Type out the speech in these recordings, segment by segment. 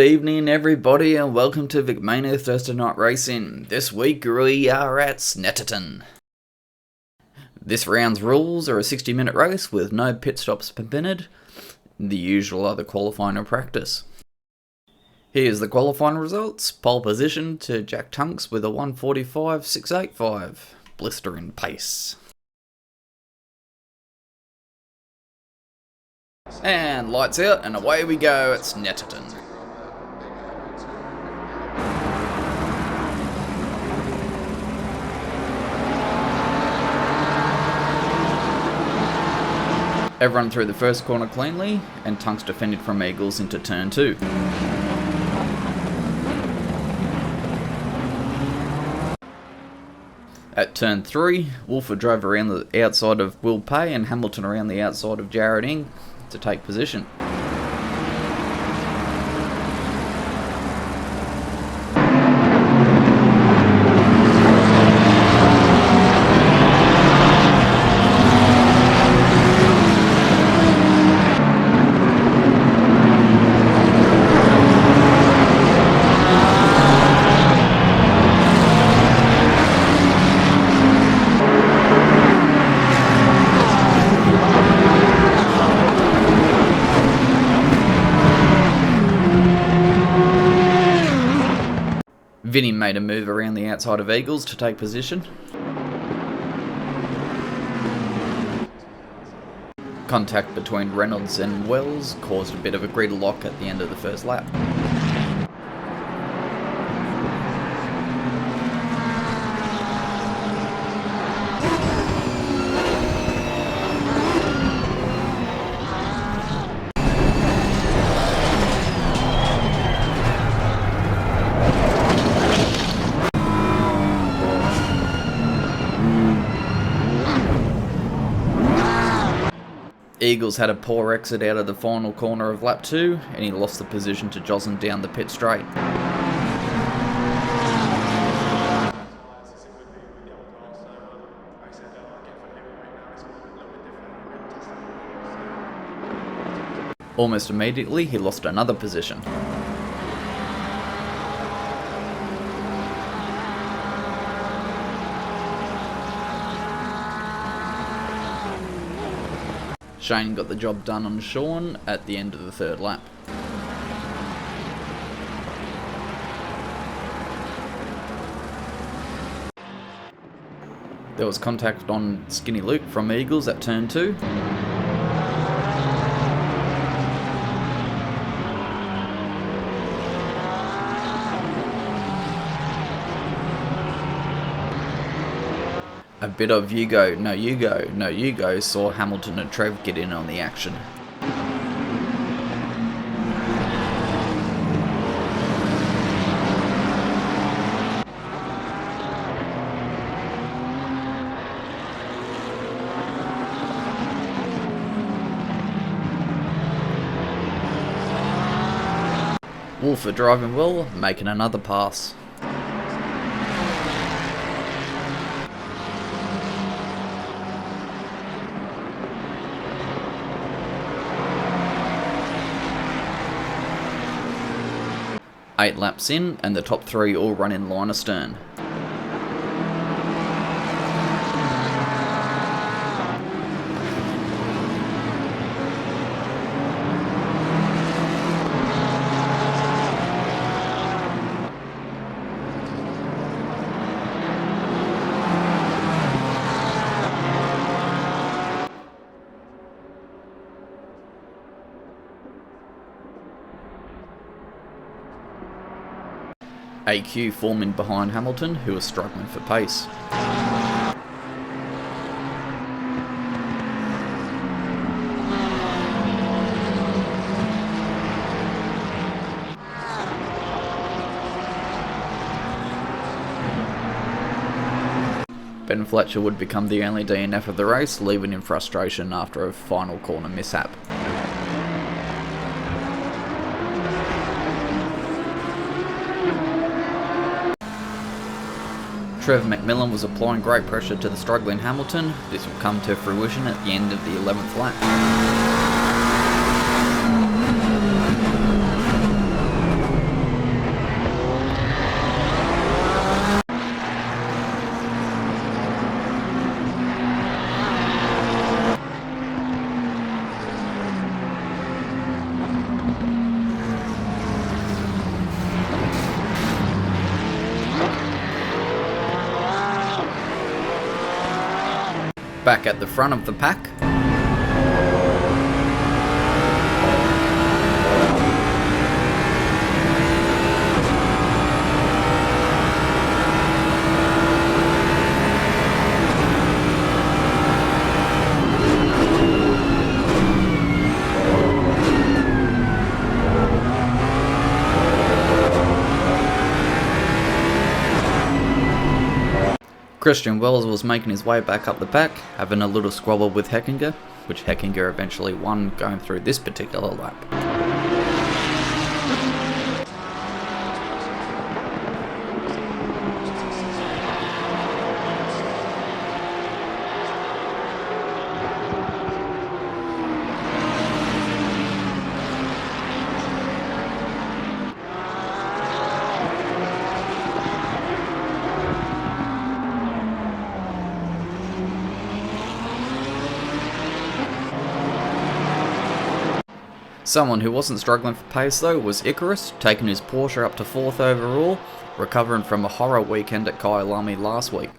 evening everybody and welcome to VicMania Thursday Night Racing. This week we are at Snetterton. This round's rules are a 60-minute race with no pit stops permitted. The usual other qualifying and practice. Here's the qualifying results. Pole position to Jack Tunks with a 1:45.685. Blistering pace. And lights out and away we go at Snetterton. Everyone through the first corner cleanly, and Tunks defended from Eagles into turn 2. At turn 3, Wolfer drove around the outside of Will Pay and Hamilton around the outside of Jared Ing to take position. Vinny made a move around the outside of Eagles to take position. Contact between Reynolds and Wells caused a bit of a gridlock at the end of the first lap. Eagles had a poor exit out of the final corner of lap 2 and he lost the position to Joslin down the pit straight. Almost immediately he lost another position. Shane got the job done on Sean at the end of the third lap. There was contact on Skinny Luke from Eagles at turn 2. A bit of you go, no you go, no you go saw Hamilton and Trev get in on the action. Wolfer driving well, making another pass. Eight laps in, and the top 3 all run in line astern. AQ forming behind Hamilton, who was struggling for pace. Ben Fletcher would become the only DNF of the race, leaving in frustration after a final corner mishap. Trev McMillan was applying great pressure to the struggling Hamilton. This will come to fruition at the end of the 11th lap. Back at the front of the pack, Christian Wells was making his way back up the pack, having a little squabble with Heckinger, which Heckinger eventually won going through this particular lap. Someone who wasn't struggling for pace though was Icarus, taking his Porsche up to 4th overall, recovering from a horror weekend at Kyalami last week.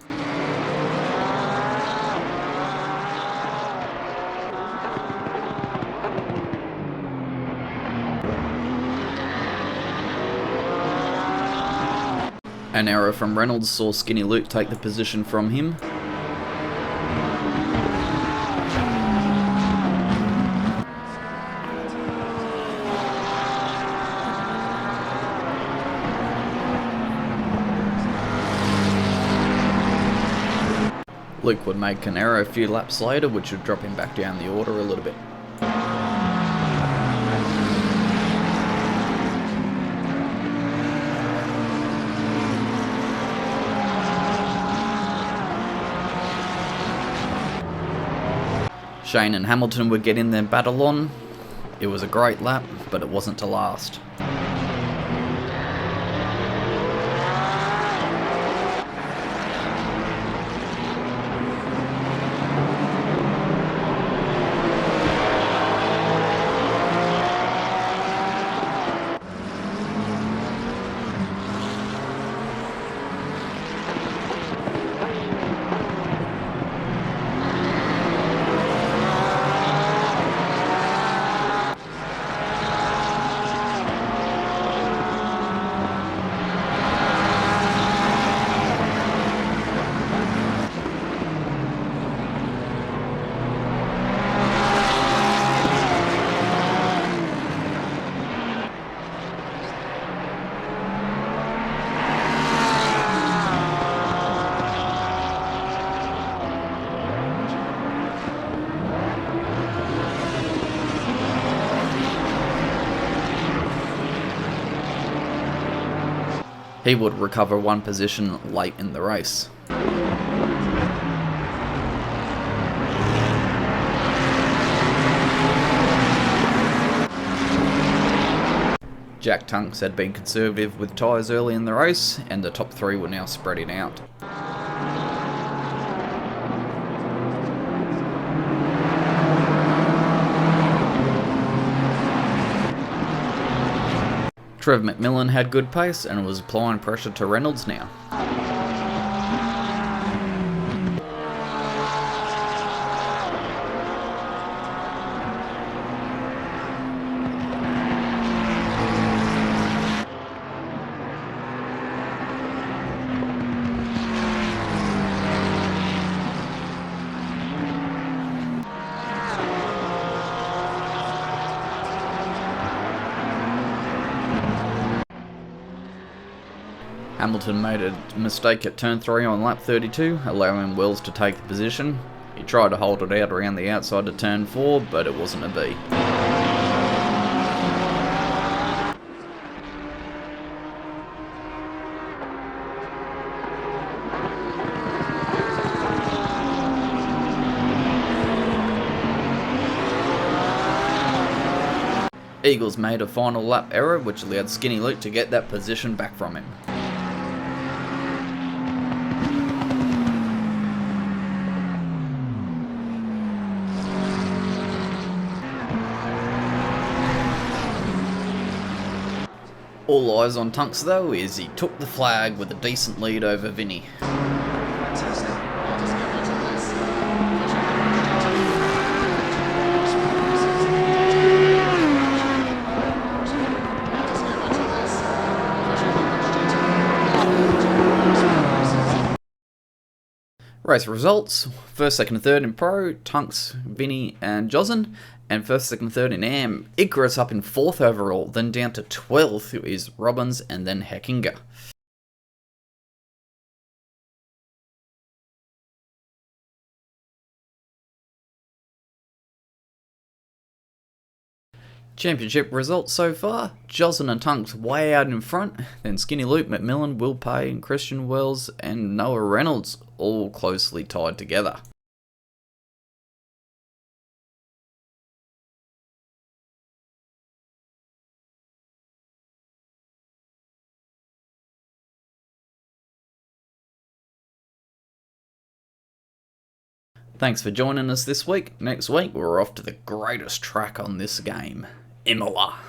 An error from Reynolds saw Skinny Luke take the position from him. Luke would make Carneiro a few laps later, which would drop him back down the order a little bit. Shane and Hamilton would get in their battle on. It was a great lap, but it wasn't to last. He would recover one position late in the race. Jack Tunks had been conservative with tyres early in the race, and the top three were now spreading out. Trev McMillan had good pace and was applying pressure to Reynolds now. Hamilton made a mistake at turn 3 on lap 32, allowing Wells to take the position. He tried to hold it out around the outside of turn 4, but it wasn't a B. Eagles made a final lap error, which allowed Skinny Luke to get that position back from him. All eyes on Tunks though, as he took the flag with a decent lead over Vinny. Fantastic. Race results: first, second, and third in Pro, Tunks, Vinny, and Josin. And first, second, and third in Am, Icarus up in 4th overall, then down to 12th, who is Robbins, and then Heckinger. Championship results so far: Josin and Tunks way out in front, then Skinny Luke, McMillan, Will Pay, Christian Wells, and Noah Reynolds all closely tied together. Thanks for joining us this week. Next week we're off to the greatest track on this game, Imola.